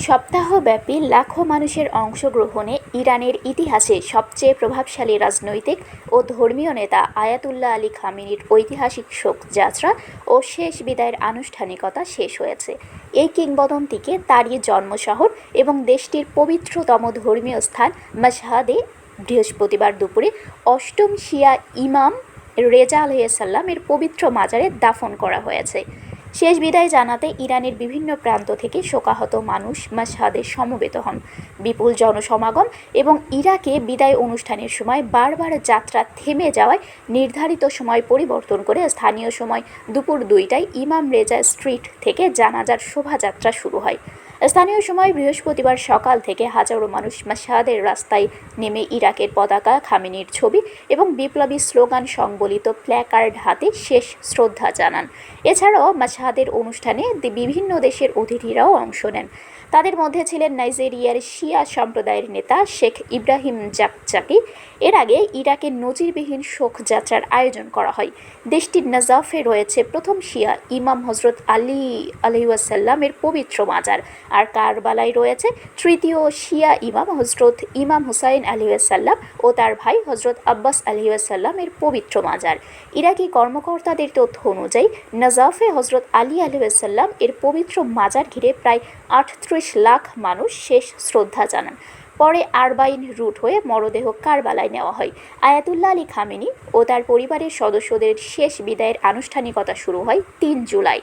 সপ্তাহব্যাপী লাখো মানুষের অংশগ্রহণে ইরানের ইতিহাসে সবচেয়ে প্রভাবশালী রাজনৈতিক ও ধর্মীয় নেতা আয়াতুল্লাহ আলী খামেনির ঐতিহাসিক শোকযাত্রা ও শেষ বিদায়ের আনুষ্ঠানিকতা শেষ হয়েছে। এই কিংবদন্তিকে তারই জন্মশহর এবং দেশটির পবিত্রতম ধর্মীয় স্থান মাশহাদে বৃহস্পতিবার দুপুরে অষ্টম শিয়া ইমাম রেজা আলাইহিসসালামের পবিত্র মাজারে দাফন করা হয়েছে। শেষ বিদায় জানাতে ইরানের বিভিন্ন প্রান্ত থেকে শোকাহত মানুষ মাশহাদে সমবেত হন। বিপুল জনসমাগম এবং ইরাকে বিদায় অনুষ্ঠানের সময় বারবার যাত্রা থেমে যাওয়ায় নির্ধারিত সময় পরিবর্তন করে স্থানীয় সময় দুপুর 2টায় ইমাম রেজা স্ট্রিট থেকে জানাজার শোভাযাত্রা শুরু হয়। স্থানীয় সময় বৃহস্পতিবার সকাল থেকে হাজারো মানুষ মাশহাদের রাস্তায় নেমে ইরাকের পতাকা, খামেনির ছবি এবং বিপ্লবী স্লোগান সংবলিত প্ল্যাকার্ড হাতে শেষ শ্রদ্ধা জানান। এছাড়াও মাশহাদের অনুষ্ঠানে বিভিন্ন দেশের অতিথিরাও অংশ নেন। তাদের মধ্যে ছিলেন নাইজেরিয়ার শিয়া সম্প্রদায়ের নেতা শেখ ইব্রাহিম জাকজাকি। এর আগে ইরাকের নজিরবিহীন শোকযাত্রার আয়োজন করা হয়। দেশটির নাজাফে রয়েছে প্রথম শিয়া ইমাম হজরত আলী আলাইহিসসালামের পবিত্র মাজার, আর কারবালায় রয়েছে তৃতীয় শিয়া ইমাম হজরত ইমাম হুসাইন আলাইহিসসালাম ও তার ভাই হজরত আব্বাস আলাইহিসসালামের পবিত্র মাজার। ইরাকি কর্মকর্তাদের তথ্য অনুযায়ী নাজাফে হজরত আলী আলাইহিসসালাম এর পবিত্র মাজার ঘিরে প্রায় 38 লাখ মানুষ শেষ শ্রদ্ধা জানান। পরে আরবাইন রুট হয়ে মরদেহ কারবালায় নেওয়া হয়। আয়াতুল্লাহ আলী খামেনি ও তার পরিবারের সদস্যদের শেষ বিদায়ের আনুষ্ঠানিকতা শুরু হয় 3 জুলাই।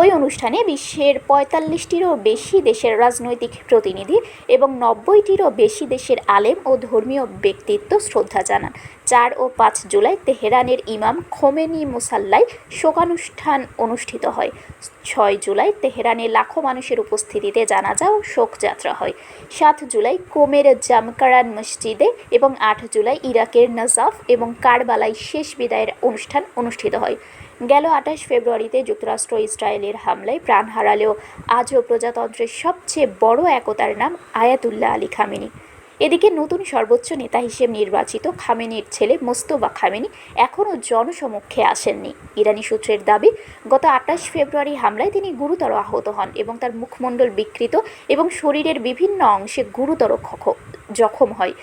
ওই অনুষ্ঠানে বিশ্বের 45টিরও বেশি দেশের রাজনৈতিক প্রতিনিধি এবং 90টিরও বেশি দেশের আলেম ও ধর্মীয় ব্যক্তিত্ব শ্রদ্ধা জানান। 4 ও 5 জুলাই তেহরানের ইমাম খোমেনি মুসাল্লায় শোকানুষ্ঠান অনুষ্ঠিত হয়। 6 জুলাই তেহরানে লাখো মানুষের উপস্থিতিতে জানাজা ও শোকযাত্রা হয়। 7 জুলাই কোমের জামকারান মসজিদে এবং 8 জুলাই ইরাকের নাজাফ এবং কারবালায় শেষ বিদায়ের অনুষ্ঠান অনুষ্ঠিত হয়। গেল 28 ফেব্রুয়ারিতে যুক্তরাষ্ট্র ইসরায়েলের হামলায় প্রাণ হারালেও আজও প্রজাতন্ত্রের সবচেয়ে বড় একতার নাম আয়াতুল্লাহ আলী খামেনি। এদিকে নতুন সর্বোচ্চ নেতা হিসেবে নির্বাচিত খামেনির ছেলে মোস্তফা খামেনি এখনও জনসমক্ষে আসেননি। ইরানি সূত্রের দাবি, গত 28 ফেব্রুয়ারি হামলায় তিনি গুরুতর আহত হন এবং তার মুখমণ্ডল বিকৃত এবং শরীরের বিভিন্ন অংশে গুরুতর জখম হয়।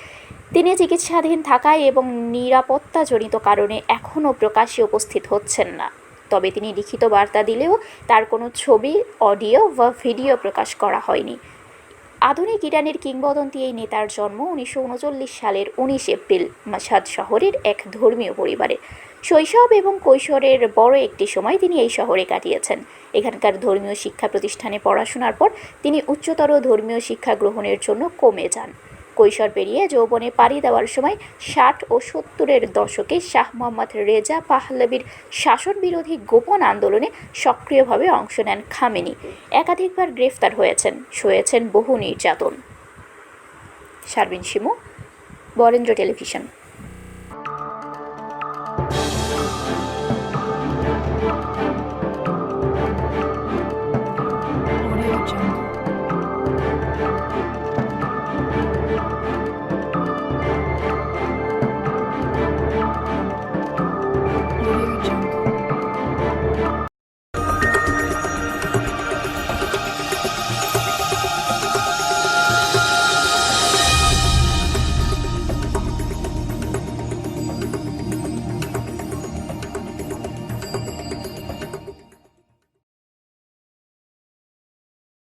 তিনি চিকিৎসাধীন থাকায় এবং নিরাপত্তাজনিত কারণে এখনও প্রকাশ্যে উপস্থিত হচ্ছেন না। তবে তিনি লিখিত বার্তা দিলেও তার কোনো ছবি, অডিও বা ভিডিও প্রকাশ করা হয়নি। আধুনিক ইরানের কিংবদন্তি এই নেতার জন্ম 1939 সালের 19 এপ্রিল মাশহাদ শহরের এক ধর্মীয় পরিবারে। শৈশব এবং কৈশোরের বড় একটি সময় তিনি এই শহরে কাটিয়েছেন। এখানকার ধর্মীয় শিক্ষা প্রতিষ্ঠানে পড়াশোনার পর তিনি উচ্চতর ধর্মীয় শিক্ষা গ্রহণের জন্য কমে যান। কৈশোর পেরিয়ে যৌবনে পাড়ি দেওয়ার সময় 60 ও 70-এর দশকে শাহ মোহাম্মদ রেজা পাহলভির শাসন বিরোধী গোপন আন্দোলনে সক্রিয়ভাবে অংশ নেন খামেনি। একাধিকবার গ্রেফতার হয়েছেন, সয়েছেন বহু নির্যাতন। শারবিন শিমু, বরেন্দ্র টেলিভিশন।